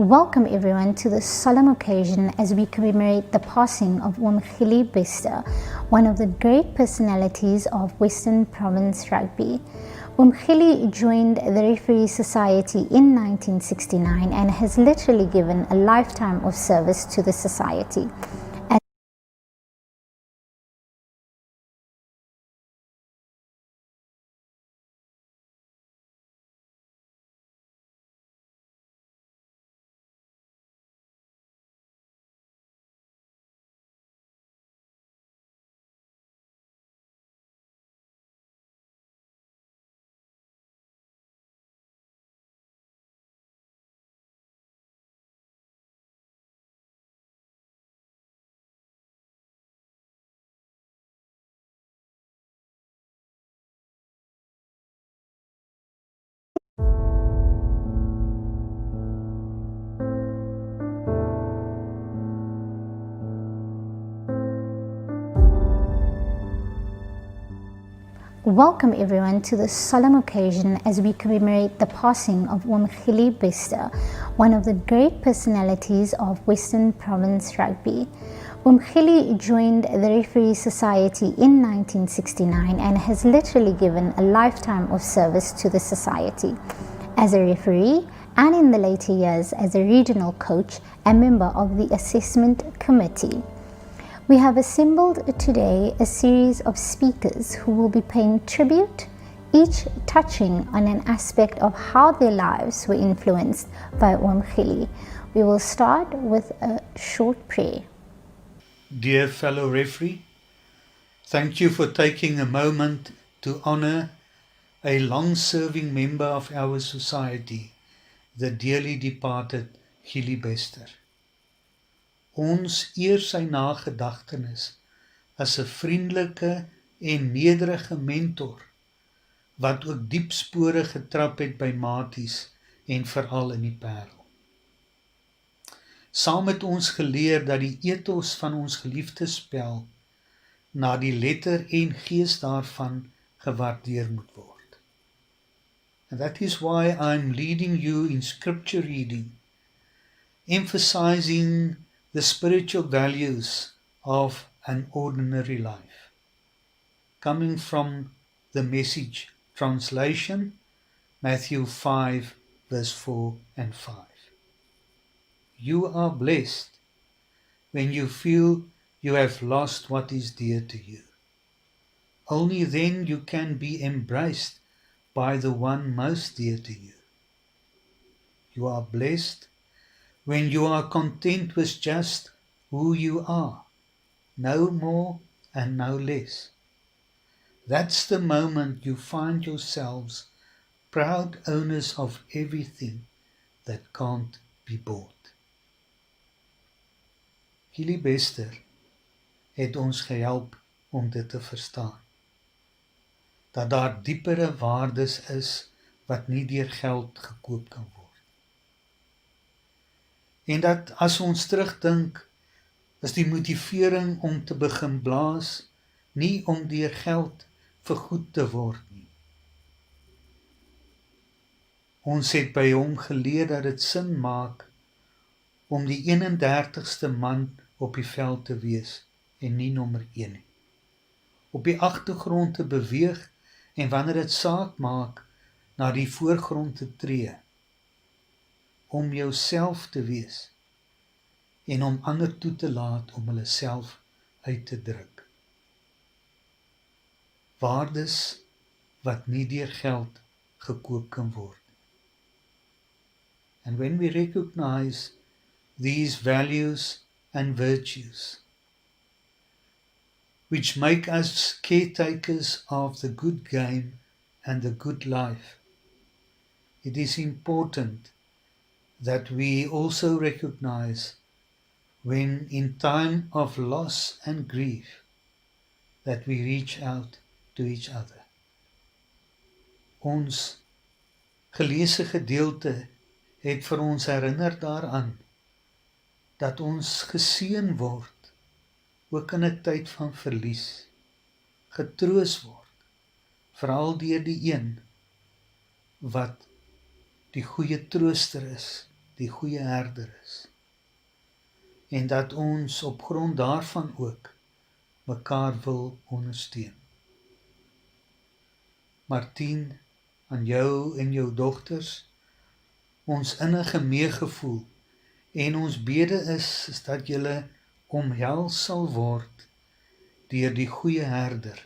Welcome everyone to this solemn occasion as we commemorate the passing of Oom Gielie, one of the great personalities of Western Province Rugby. Oom Gielie joined the Referee Society in 1969 and has literally given a lifetime of service to the society. Welcome everyone to this solemn occasion as we commemorate the passing of Oom Gielie, one of the great personalities of Western Province Rugby. Oom Gielie joined the Referee Society in 1969 and has literally given a lifetime of service to the society as a referee and in the later years as a regional coach and member of the assessment committee. We have assembled today a series of speakers who will be paying tribute, each touching on an aspect of how their lives were influenced by Oom Gielie. We will start with a short prayer. Dear fellow referee, thank you for taking a moment to honor a long-serving member of our society, the dearly departed Gielie Bester. Ons eer sy nagedagtenis as 'n vriendelike en nederige mentor wat ook diep spore getrap het by maties en veral in die Parel. Saam het ons geleer dat die ethos van ons geliefde spel na die letter en gees daarvan gewaardeer moet word. And that is why I'm leading you in scripture reading, emphasizing the spiritual values of an ordinary life. Coming from the Message translation, Matthew 5 verse 4 and 5. You are blessed when you feel you have lost what is dear to you. Only then you can be embraced by the one most dear to you. You are blessed when you are content with just who you are, no more and no less. That's the moment you find yourselves proud owners of everything that can't be bought. Gielie Bester het ons gehelp om dit te verstaan. Dat daar diepere waardes is wat nie deur geld gekoop kan word. En dat as ons terugdink, is die motivering om te begin blaas, nie om deur geld vergoed te word nie. Ons het by hom geleer dat dit sin maak om die 31ste man op die veld te wees en nie nommer 1 nie. Op die agtergrond te beweeg en wanneer dit saak maak na die voorgrond te tree, om jouself te wees en om ander toe te laat om hulle self uit te druk. Waardes wat nie deur geld gekoop kan word. And when we recognize these values and virtues, which make us caretakers of the good game and the good life, it is important that we also recognize when in time of loss and grief that we reach out to each other. Ons geleesde gedeelte het vir ons herinner daaraan dat ons geseën word ook in 'n tyd van verlies, getroos word, veral deur die een wat die goeie trooster is die goeie herder is. En dat ons op grond daarvan ook mekaar wil ondersteun. Martien, aan jou en jou dogters, ons innige meegevoel en ons bede is dat julle omhels sal word deur die goeie herder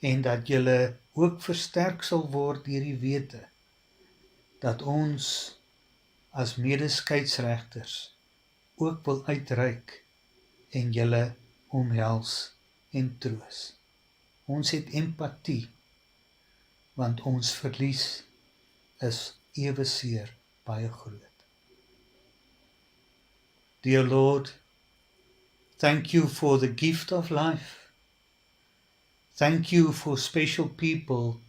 en dat julle ook versterk sal word deur die wete dat ons as medeskeieregters ook wil uitreik en julle omhels en troos. Ons het empatie, want ons verlies is eweseer baie groot. Dear Lord, thank you for the gift of life. Thank you for special people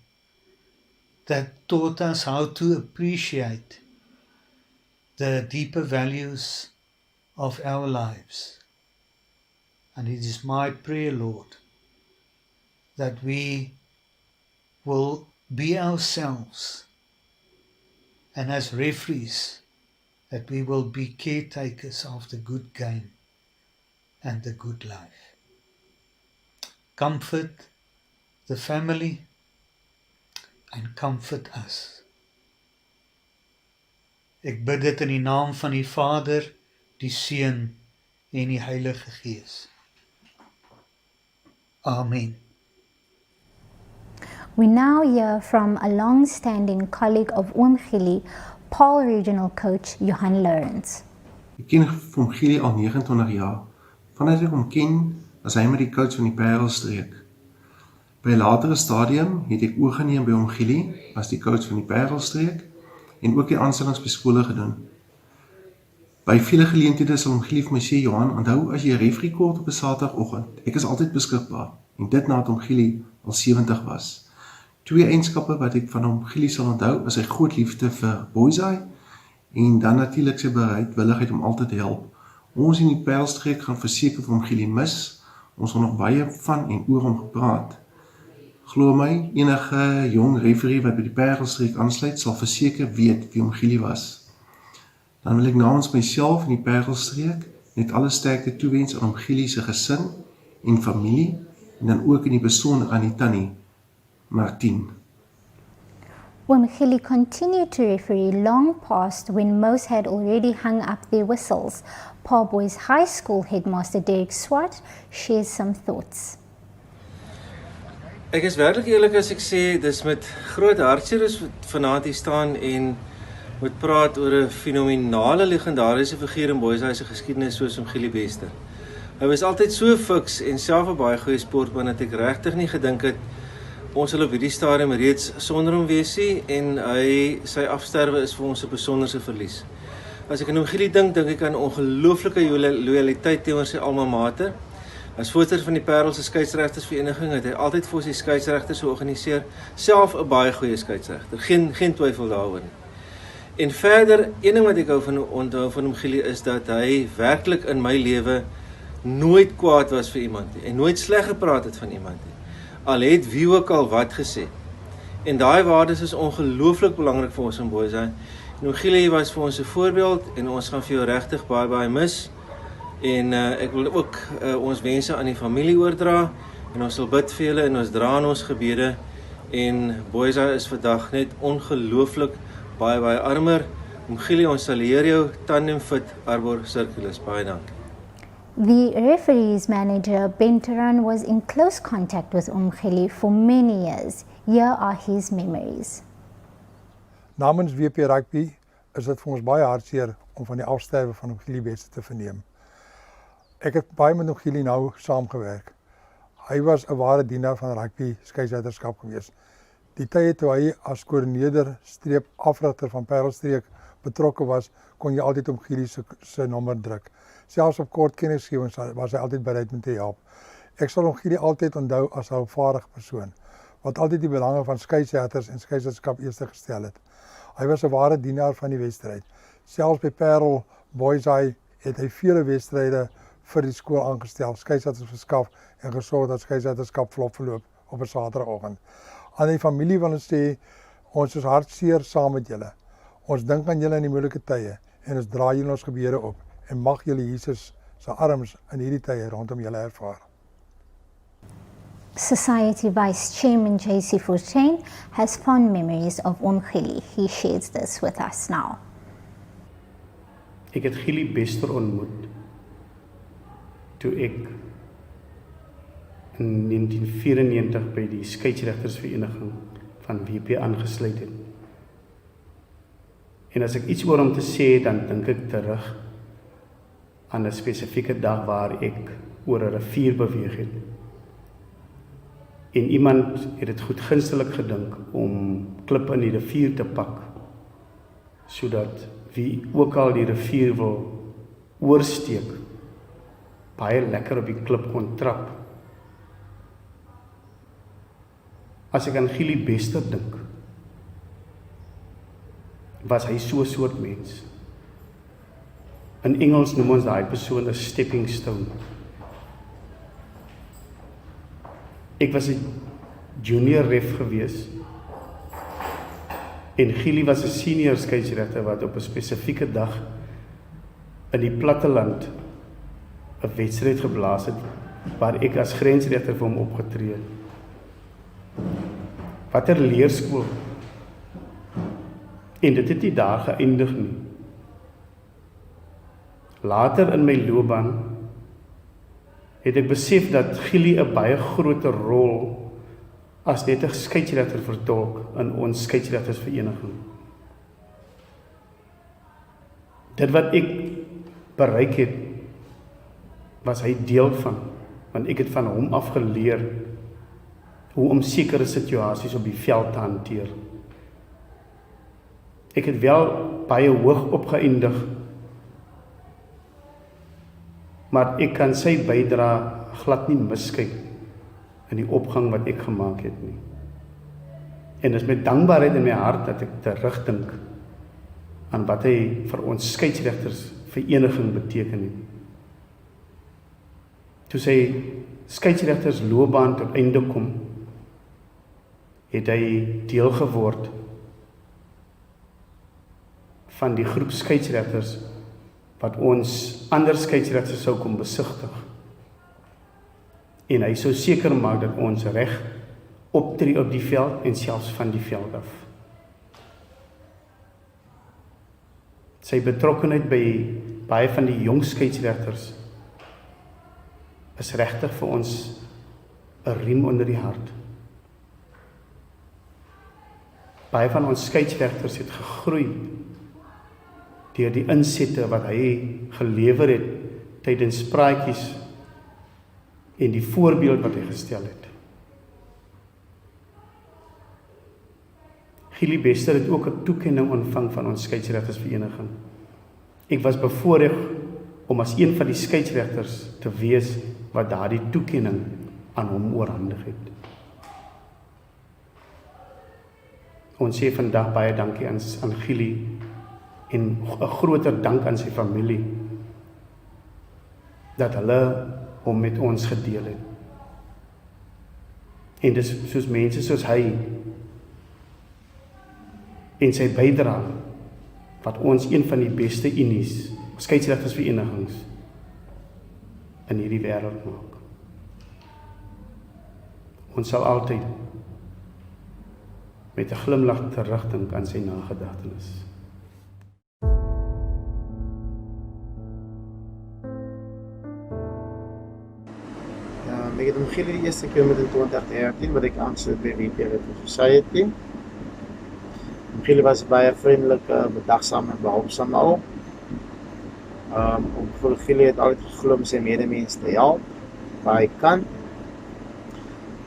that taught us how to appreciate the deeper values of our lives. And it is my prayer, Lord, that we will be ourselves, and as referees, that we will be caretakers of the good game and the good life. Comfort the family and comfort us. Ek bid dit in die naam van die Vader, die Seun en die Heilige Gees. Amen. We now hear from a long-standing colleague of Oom Gielie, Paarl Regional Coach Johan Lawrence. Ek ken Oom Gielie al 29 jaar. Vanaf ek hom ken, was hy met die coach van die Parelstreek. By 'n latere stadium het ek oorgeneem by Oom Gielie, as die coach van die Parelstreek, en ook die aanstellings by skole gedoen. By vele geleenthede sal Oom Gielie vir my sê, Johan, onthou as jy 'n referee kort op 'n Saterdagoggend, ek is altyd beskikbaar. En dit nadat Oom Gielie al 70 was. Twee eienskappe wat ek van Oom Gielie sal onthou, is sy groot liefde vir boysai, en dan natuurlik sy bereidwilligheid om altyd te help. Ons in die Parelstreek gaan verseker vir Oom Gielie mis, ons het nog baie van en oor hom gepraat. Glo my, enige jong referee wat by die Parelstreek aansluit, sal verseker weet wie Oom Gielie was. Dan wil ek namens myself in die Parelstreek net alle sterkte toewens aan Oom Gielie se gesin en familie, en dan ook in die besonder aan die tannie, Martien. Oom Gielie continued to referee long past when most had already hung up their whistles. Paarl Boys High School headmaster Derek Swart shares some thoughts. Ek is werklik eerlik as ek sê, dis met groot hartseer is vanaand hier staan en moet praat oor 'n fenominale legendariese figuur in Boys High se geskiedenis soos Oom Gielie Bester. Hy was altyd so fiks en self 'n baie goeie sportman dat ek regtig nie gedink het ons sal op hierdie stadium reeds sonder hom wees nie en sy afsterwe is vir ons 'n besonderse verlies. As ek aan Oom Gielie dink ek aan ongelooflike loyaliteit teenoor sy alma mater. As voorsitter van die Parel se skeieregtersvereniging het hy altyd vir sy skeieregters georganiseer, self 'n baie goeie skeieregter, geen twyfel daaroor nie. En verder, een ding wat ek onthou van Oom Gielie is dat hy werklik in my lewe nooit kwaad was vir iemand nie en nooit sleg gepraat het van iemand nie. Al het wie ook al wat gesê. En daai waardes is ongelooflik belangrik vir ons in Boys High. En Oom Gielie was vir ons 'n voorbeeld en ons gaan vir jou regtig baie mis. En ek wil ook ons wense aan die familie oordra en ons sal bid vir julle en ons dra in ons gebede en Boys High is vandag net ongelooflik baie armer. Oom Gielie, ons sal leer jou tandem fit arbor circulus. Baie dankie. The referees manager Ben Turan was in close contact with Oom Gielie for many years. Here are his memories. Namens WP Rugby is dit vir ons baie hartseer om van die afsterwe van Oom Gielie Bester te verneem. Ek het baie met Oom Gielie nou saamgewerk. Hy was 'n ware dienaar van rugby skeieregterskap gewees. Die tye toe hy as koördineerder afrigter van Parelstreek betrokke was, kon jy altyd Oom Gielie se nommer druk. Selfs op kort kennisgewings was hy altyd bereid om te help. Ek sal Oom Gielie altyd onthou as 'n hulpvaardige persoon, wat altyd die belange van skeieregters en skeieregterskap eerste gestel het. Hy was 'n ware dienaar van die wedstryd. Selfs by Parel Boys High het hy vele wedstryde vir die skool aangestel, skeieregters verskaf en gesorg dat skeieregterskap vlot verloop op 'n Saterdagoggend. Aan die familie wil ons sê, ons is hartseer saam met julle. Ons dink aan julle in die moeilike tye en ons dra julle ons gebede op en mag julle Jesus se arms in hierdie tye rondom julle ervaar. Society Vice Chairman J.C. Fortuin has fond memories of Oom Gielie. He shares this with us now. Ek het Gielie Bester ontmoet toe ek in 1994 by die skeieregtersvereniging van WP aangesluit het. En as ek iets oor hom te sê, dan dink ek terug aan 'n spesifieke dag waar ek oor 'n rivier beweeg het. En iemand het dit goed gunstelik gedink om klippe in die rivier te pak, sodat wie ook al die rivier wil oorsteek, baie lekker op die klip kon trap. As ek aan Gielie Bester dink, was hy so 'n soort mens. In Engels noem ons daai persoon 'n stepping stone. Ek was 'n junior ref gewees en Gielie was 'n senior skeieregter wat op 'n spesifieke dag in die platteland 'n wedstryd geblaas het waar ek as grensregter vir hom opgetree het. Watter leerskool. En dit het nie daar geëindig nie. Later in my loopbaan het ek besef dat Gielie 'n baie groter rol as net 'n skeieregter vertolk in ons skeieregtersvereniging. Dit wat ek bereik het, was hy deel van, want ek het van hom af geleer hoe om sekere situasies op die veld te hanteer. Ek het wel baie hoog opgeëindig, maar ek kan sy bydra glad nie miskyk in die opgang wat ek gemaak het nie. En dit is met dankbaarheid in my hart dat ek terugdink aan wat hy vir ons skeieregtersvereniging beteken het. Toe sy skeieregtersloopbaan tot einde kom, het hy deel geword van die groep skeieregters wat ons ander skeieregters sou kom besigtig. En hy sou seker maak dat ons reg optree op die veld en selfs van die veld af. Sy betrokkenheid by baie van die jong skeieregters is regtig vir ons 'n riem onder die hart. Baie van ons skeieregters het gegroei deur die insette wat hy gelewer het tydens praatjies en die voorbeeld wat hy gestel het. Gielie Bester het ook 'n toekenning ontvang van ons skeieregtersvereniging. Ek was bevoorreg om as een van die skeieregters te wees wat daardie toekenning aan hom oorhandig het. Ons sê vandag baie dankie aan Gielie en 'n groter dank aan sy familie dat hulle hom met ons gedeel het. En dis soos mense soos hy en sy bydrae wat ons een van die beste unies, skeieregtersverenigings in hierdie wêreld maak. Ons sal altyd met 'n glimlag terugdink aan sy nagedagtenis. Ek het Oom Gielie die eerste keer met in 2013 wat ek aansluit by WPRRS Society. Oom Gielie was baie vriendelik, bedagsaam en behulpsaam al. Oom Gielie het altyd geglo om sy medemens te help waar hy kan.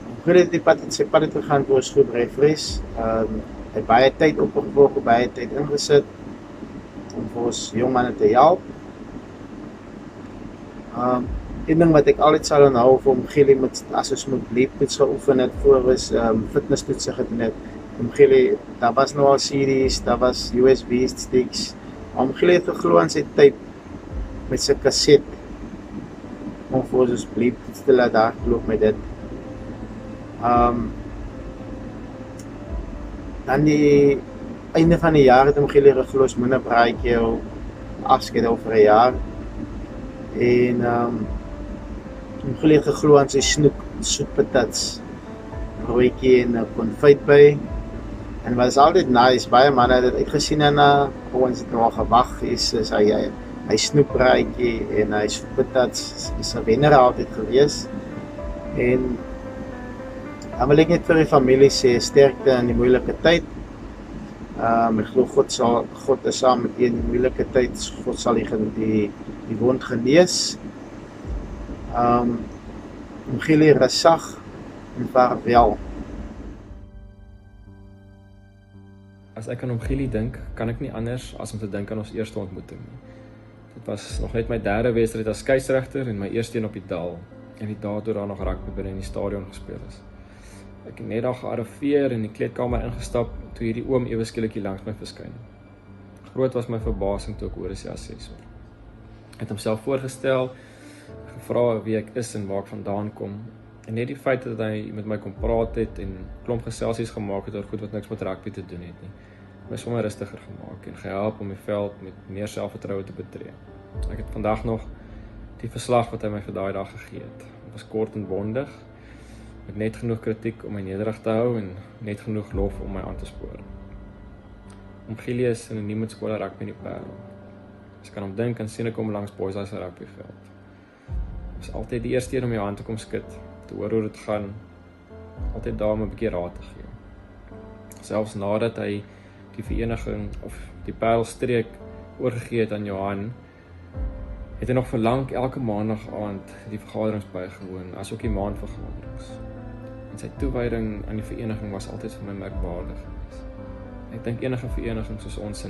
Oom Gielie het sy pad gegaan vir ons groep referees. Hy het baie tyd opgevolg, baie tyd ingesit om vir ons jong manne te help. Een ding wat ek altyd sal onthou vir Oom Gielie as ons moet leeftoets geoefen het voor ons fitnesstoetse gedoen het. Oom Gielie, daar was nou al series, daar was USB sticks. Oom Gielie het geglo aan sy tyd met sy kaset om vir ons leeftoets te laat hardloop met dit. Dan einde van die jaar het Oom Gielie geglo moet 'n braaitjie afskedel vir 'n jaar. En Oom Gielie het geglo aan sy soetpatats, broodjie en 'n konfyt by. En was altyd nice, baie manne het dit uitgesien en ouens het nog gewag, is hy snoepbraaitjie en hy soetpatats is 'n wenner altyd gewees. En dan wil ek net vir die familie sê, sterkte in die moeilike tyd. Ek glo God is saam met in die moeilike tyd, God sal die wond genees. Oom Gielie resag en vaarwel. As ek aan Oom Gielie dink, kan ek nie anders as om te dink aan ons eerste ontmoeting nie. Dit was nog net my derde wedstryd as skeieregter en my eerste een op die dal. En die dae toe daar nog rugby binne in die stadion gespeel is. Ek het net daar gearriveer en die kleedkamer ingestap toe hierdie oom ewe skielik hier langs my verskyn. Groot was my verbasing toe ek hoor hy is 6 hoor. Hy het homself voorgestel, gevra wie ek is en waar ek vandaan kom. En net die feit dat hy met my kom praat het en klomp geselsies gemaak het oor goed wat niks met rugby te doen het nie. My sommer rustiger gemaak en gehelp om die veld met meer selfvertroue te betree. Ek het vandag nog die verslag wat hy my vir daai dag gegee het. Dit was kort en bondig, met net genoeg kritiek om my nederig te hou en net genoeg lof om my aan te spoor. Oom Gielie is synoniem met skole rugby in die Parel. As ek kan hom dink en sien ek hom langs boys as 'n rugbyveld. Dit was altyd die eerste een om jou hand te kom skud, te hoor hoe dit gaan, altyd daar om 'n bietjie raad te gee. Selfs nadat hy die vereniging of die Parelstreek oorgegee het aan Johan, het hy nog verlang elke maandag aand die vergaderings bygewoon, asook die maandvergaderings. En sy toewyding aan die vereniging was altyd vir my merkwaardig geweest. Ek dink enige vereniging soos ons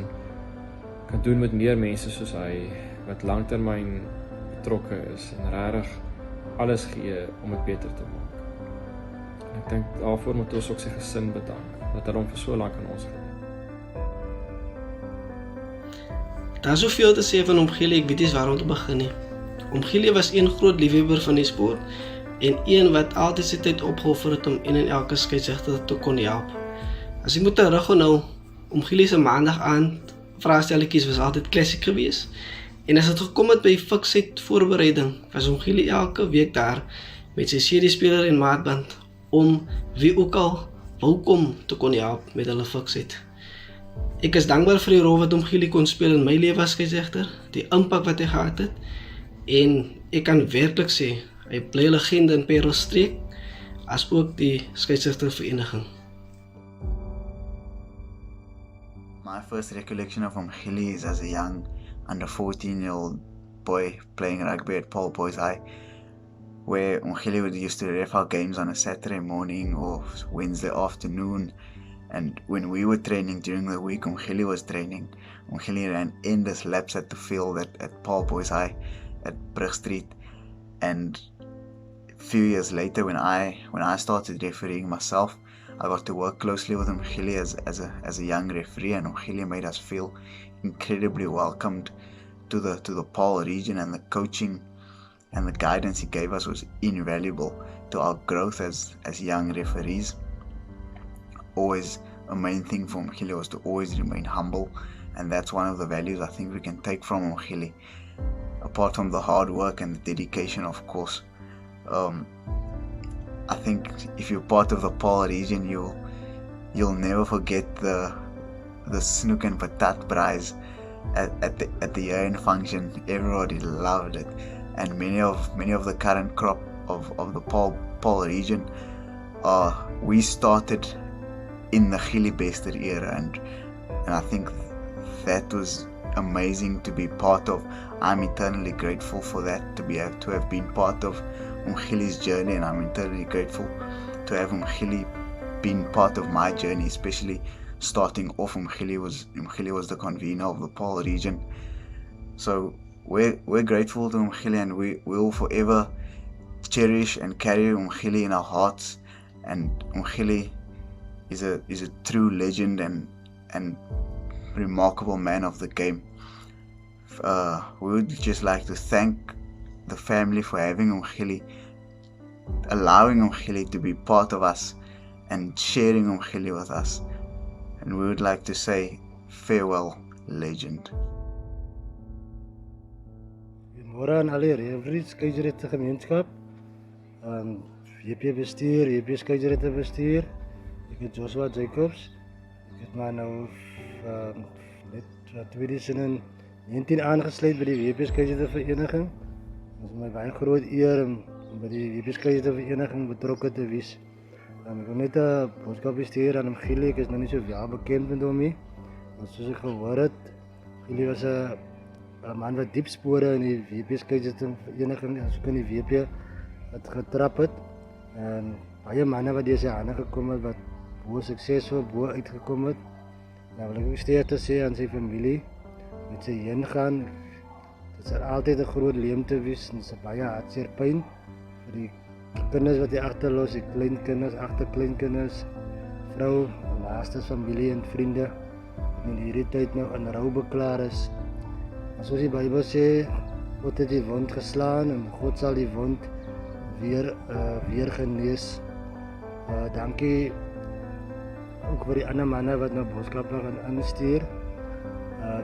kan doen met meer mense soos hy, wat langtermyn betrokke is en regtig alles gee om dit beter te maak. En ek dink daarvoor moet ons ook sy gesin bedank, dat hulle hom vir so lank aan ons gedoen. Daar is soveel te sê van Oom Gielie, ek weet nie waar om te begin nie. Oom Gielie was een groot liefhebber van die sport en een wat altyd sy tyd opgeoffer het om een en elke skeieregter te kon help. As ek moet terughou, Oom Gielie se maandag aand vraestelletjies was altyd klassiek geweest. En as het gekom het by fiksheid voorbereiding, was Oom Gielie elke week daar met sy seriespeler en maatband om wie ook al wou kom te kon help met hulle fiksheid. Ek is dankbaar vir die rol wat Oom Gielie kon speel in my lewe as skeieregter, die impak wat hy gehad het, en ek kan werklik sê, hy bly 'n legende in Parelstreek, as ook die skeieregtervereniging. My first recollection of Oom Gielie is as a young, under 14-year-old boy playing rugby at Paul Boys High, where Oom Gielie would used to ref our games on a Saturday morning or Wednesday afternoon. And when we were training during the week, Oom Gielie was training. Oom Gielie ran endless laps at the field at Paul Boys High at Brug Street. And a few years later, when I started refereeing myself, I got to work closely with Oom Gielie as a young referee, and Oom Gielie made us feel incredibly welcomed to the Paarl region, and the coaching and the guidance he gave us was invaluable to our growth as young referees. Always a main thing for Oom Gielie was to always remain humble, and that's one of the values I think we can take from Oom Gielie, apart from the hard work and the dedication, of course. I think if you're part of the Paarl region, you'll never forget the snoek and patat braais at the year-end function. Everybody loved it, and many of the current crop of the Paarl region, we started in the Gielie Bester era, and I think that was amazing to be part of. I'm eternally grateful for that, to have been part of Oom Gielie's journey, and I'm eternally grateful to have Oom Gielie been part of my journey, especially starting off. Oom Gielie was the convener of the Paarl region, so we're grateful to Oom Gielie, and we will forever cherish and carry Oom Gielie in our hearts. And Oom Gielie is a true legend and remarkable man of the game. We would just like to thank the family for having Oom Gielie, allowing Oom Gielie to be part of us and sharing Oom Gielie with us. and we would like to say farewell, legend. Goeiemôre aan al die referees, skeieregte gemeenskap. WP bestuur, WP skeieregte bestuur. Ek is Joshua Jacobs. Ek het maar nou net 2019 aangesluit by die WP skeieregte vereniging. Dit is my baie groot eer om by die WP skeieregte vereniging betrokke te wees. Ek wil net 'n boodskap stuur aan Oom Gielie. Ek is nog nie so wel bekend met hom nie. Maar soos ek gehoor het, Gielie was 'n man wat diep spore in die WP skeieregte vereniging, asook in die WP wat getrap het. En baie manne wat deur sy hande gekom het wat bo suksesvol bo uitgekom het. Nou wil ek ook steeds te sê aan sy familie met sy heen gaan. Dit sal altyd 'n groot leemte wees en dit is baie hartseer pyn vir die kinders wat hy agterlos, die kleinkinders, agterkleinkinders, vrou, naaste familie en vriende wat in hierdie tyd nou in rou beklaar is. En soos die Bybel sê, God het die wond geslaan en God sal die wond weer genees. Dankie ook vir die ander manne wat nou boodskappe gaan instuur.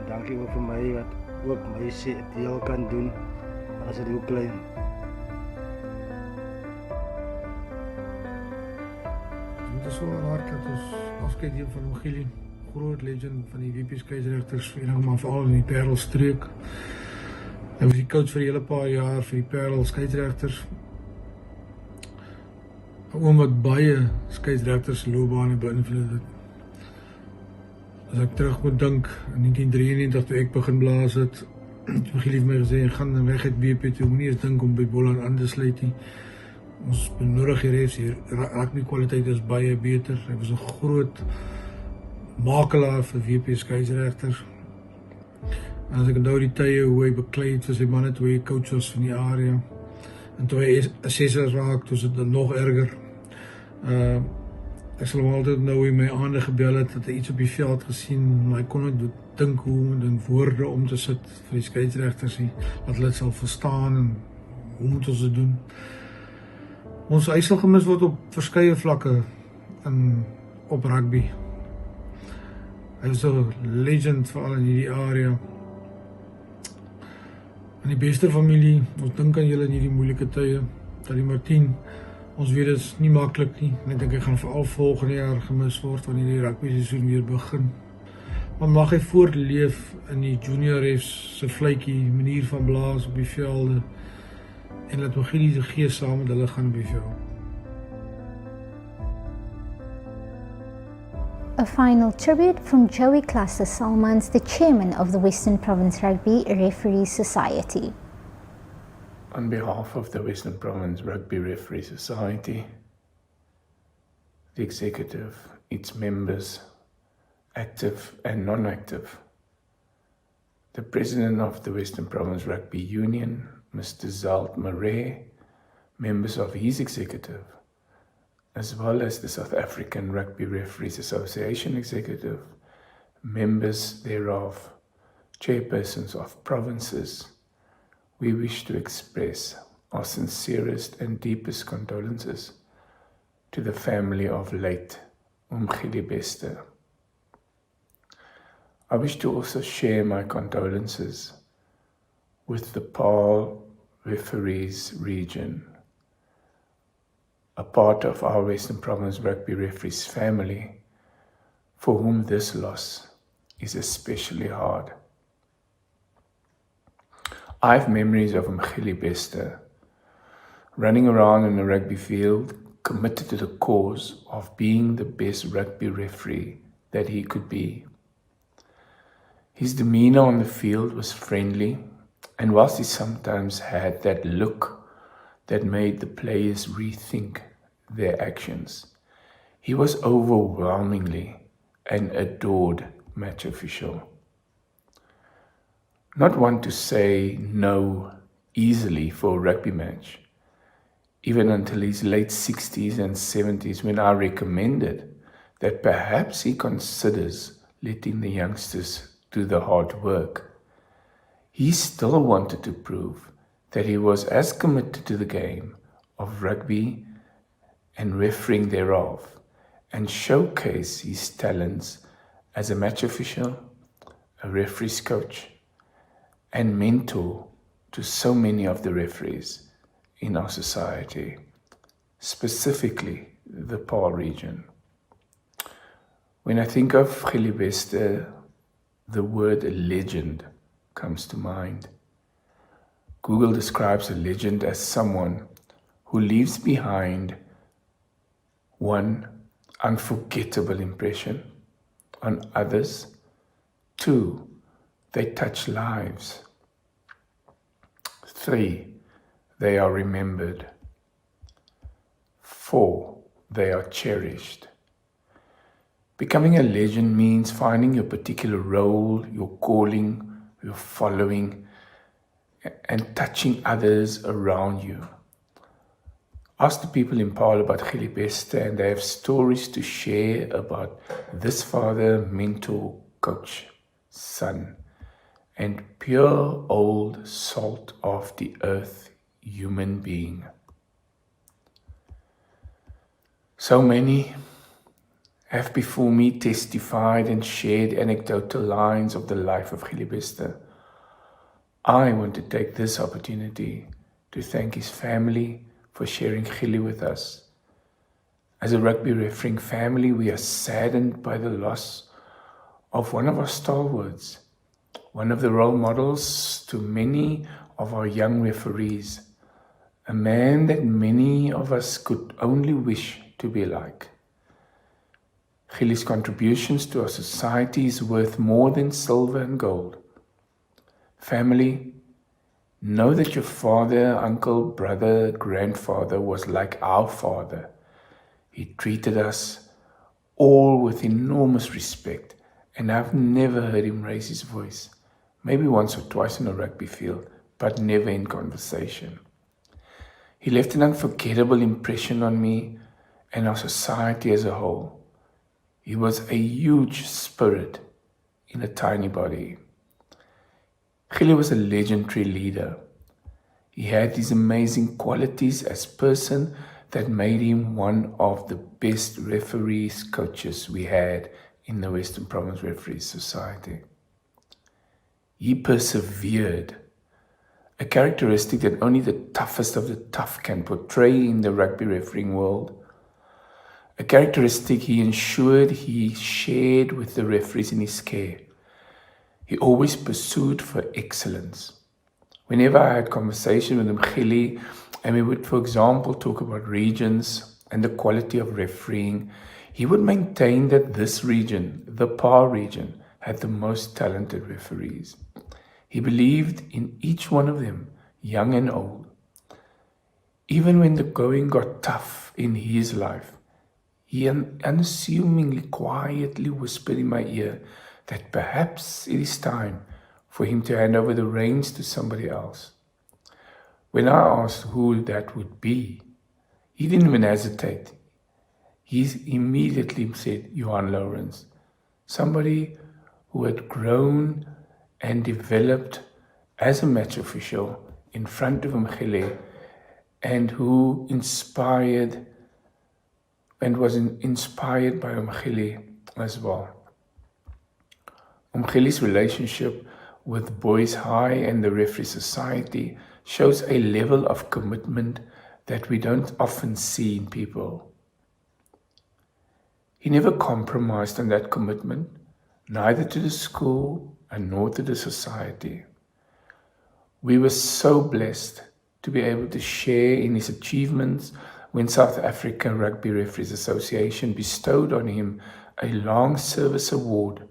Dankie ook vir my wat ook my deel kan doen as dit ook klein. Dit is so hard dat ons afskeid neem van Oom Gielie, groot legend van die WP skeieregters vereniging, maar veral in die Parel streek. Hy was die coach vir 'n hele paar jaar vir die Parel skeieregters. 'n Oom wat baie skeieregters loopbane beïnvloed het. As ek terug moet dink in 1993 toe ek begin blaas het, Oom Gielie het my gesê, gaan weg uit WP toe, moenie eens dink om by Boland aan te sluit nie. Ons benodig die refs hier, rugby kwaliteit is baie beter. Hy was 'n groot makelaar vir WP skeieregters. En as ek onthou die tye hoe hy beklei het vir sy manne toe hy coach was van die area. En toe hy assessor raak, toe is dit nog erger. Ek sal hom altyd nou hoe hy my aande gebel het, dat hy iets op die veld gesien, maar hy kon nie dink hoe om in woorde om te sit vir die skeieregters nie, dat hulle dit sal verstaan en hoe moet ons dit doen. Ons hy sal gemis word op verskeie vlakke op rugby. Hy was 'n legend veral in hierdie area. En die beste familie, ons dink aan julle in hierdie moeilike tye. Tannie Martien, ons weet dit is nie maklik nie. En ek dink hy gaan veral volgende jaar gemis word wanneer die rugby seisoen weer begin. Maar mag hy voortleef in die junior refs se vletjie, manier van blaas op die velde. En laat Oom Gielie se gees saam met hulle gaan beveel. A final tribute from Joey Cluster Salmans, the chairman of the Western Province Rugby Referee Society. On behalf of the Western Province Rugby Referee Society, the executive, its members, active and non-active, the president of the Western Province Rugby Union, Mr. Zalt Murray, members of his executive, as well as the South African Rugby Referees Association executive, members thereof, chairpersons of provinces, we wish to express our sincerest and deepest condolences to the family of late Oom Gielie Bester. I wish to also share my condolences with the Paarl Referees region, a part of our Western Province Rugby Referees family, for whom this loss is especially hard. I have memories of Oom Gielie Bester running around in a rugby field, committed to the cause of being the best rugby referee that he could be. His demeanor on the field was friendly, and whilst he sometimes had that look that made the players rethink their actions, he was overwhelmingly an adored match official. Not one to say no easily for a rugby match, even until his late 60s and 70s, when I recommended that perhaps he considers letting the youngsters do the hard work. He still wanted to prove that he was as committed to the game of rugby and refereeing thereof, and showcase his talents as a match official, a referees coach, and mentor to so many of the referees in our society, specifically the PAR region. When I think of Gielie Bester, the word legend comes to mind. Google describes a legend as someone who leaves behind one, unforgettable impression on others. 2, they touch lives. 3, they are remembered. 4, they are cherished. Becoming a legend means finding your particular role, your calling, your following, and touching others around you. Ask the people in Paarl about Gielie Bester, and they have stories to share about this father, mentor, coach, son, and pure old salt of the earth human being. So many have before me testified and shared anecdotal lines of the life of Gielie Bester. I want to take this opportunity to thank his family for sharing Gielie with us. As a rugby refereeing family, we are saddened by the loss of one of our stalwarts, one of the role models to many of our young referees, a man that many of us could only wish to be like. Gielie's contributions to our society is worth more than silver and gold. Family, know that your father, uncle, brother, grandfather was like our father. He treated us all with enormous respect, and I've never heard him raise his voice. Maybe once or twice in a rugby field, but never in conversation. He left an unforgettable impression on me and our society as a whole. He was a huge spirit in a tiny body. Gielie was a legendary leader. He had these amazing qualities as person that made him one of the best referees, coaches we had in the Western Province Referees Society. He persevered, a characteristic that only the toughest of the tough can portray in the rugby refereeing world. A characteristic he ensured he shared with the referees in his care. He always pursued for excellence. Whenever I had conversation with him, Gielie, and we would, for example, talk about regions and the quality of refereeing, he would maintain that this region, the PAR region, had the most talented referees. He believed in each one of them, young and old. Even when the going got tough in his life, he unassumingly, quietly whispered in my ear that perhaps it is time for him to hand over the reins to somebody else. When I asked who that would be, he didn't even hesitate. He immediately said, Johan Lawrence, somebody who had grown and developed as a match official in front of Oom Gielie and who inspired and was inspired by Oom Gielie as well. Oom Gielie's relationship with Boys High and the Referee Society shows a level of commitment that we don't often see in people. He never compromised on that commitment, neither to the school and nor to the society. We were so blessed to be able to share in his achievements when South African Rugby Referees Association bestowed on him a long service award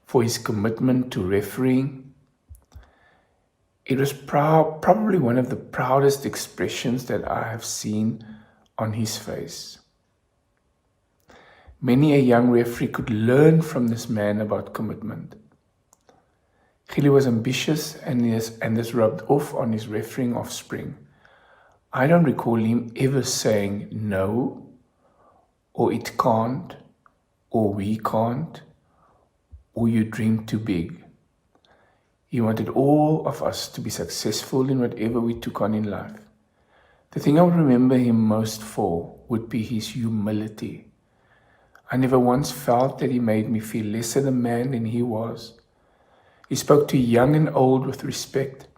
for his commitment to refereeing. It was probably one of the proudest expressions that I have seen on his face. Many a young referee could learn from this man about commitment. Gielie was ambitious and this rubbed off on his refereeing offspring. I don't recall him ever saying no, or it can't, or we can't, or you dream too big. He wanted all of us to be successful in whatever we took on in life. The thing I would remember him most for would be his humility. I never once felt that he made me feel lesser the man than he was. He spoke to young and old with respect,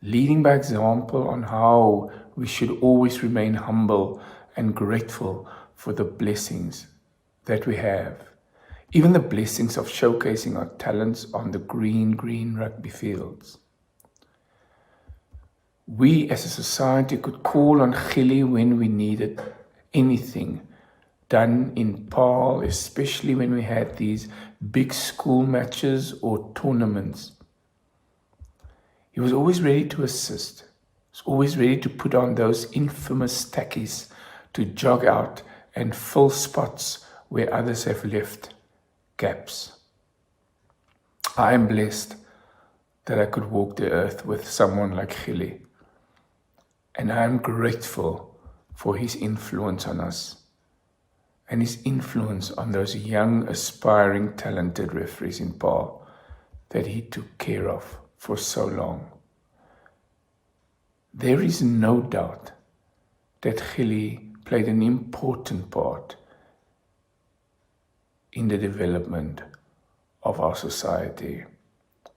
leading by example on how we should always remain humble and grateful for the blessings that we have, even the blessings of showcasing our talents on the green rugby fields. We as a society could call on Gielie when we needed anything done in Paarl, especially when we had these big school matches or tournaments. He was always ready to assist. He was always ready to put on those infamous tackies to jog out and fill spots where others have left gaps. I am blessed that I could walk the earth with someone like Gielie, and I am grateful for his influence on us and his influence on those young, aspiring, talented referees in Paarl that he took care of for so long. There is no doubt that Gielie played an important part in the development of our society.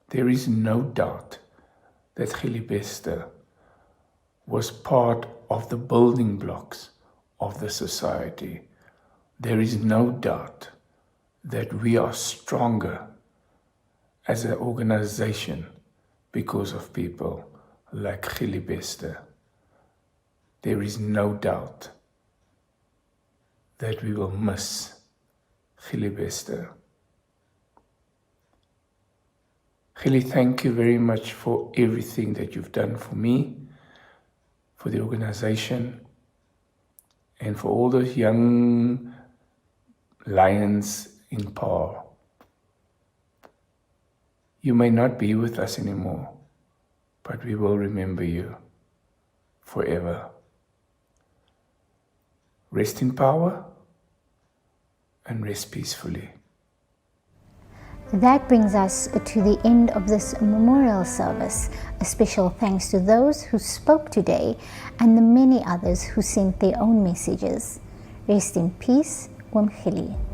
There is no doubt that Gielie Bester was part of the building blocks of the society. There is no doubt that we are stronger as an organization because of people like Gielie Bester. There is no doubt that we will miss Gielie Bester. Gielie, thank you very much for everything that you've done for me, for the organization, and for all those young lions in Paarl. You may not be with us anymore, but we will remember you forever. Rest in power and rest peacefully. That brings us to the end of this memorial service. A special thanks to those who spoke today and the many others who sent their own messages. Rest in peace, Oom Gielie.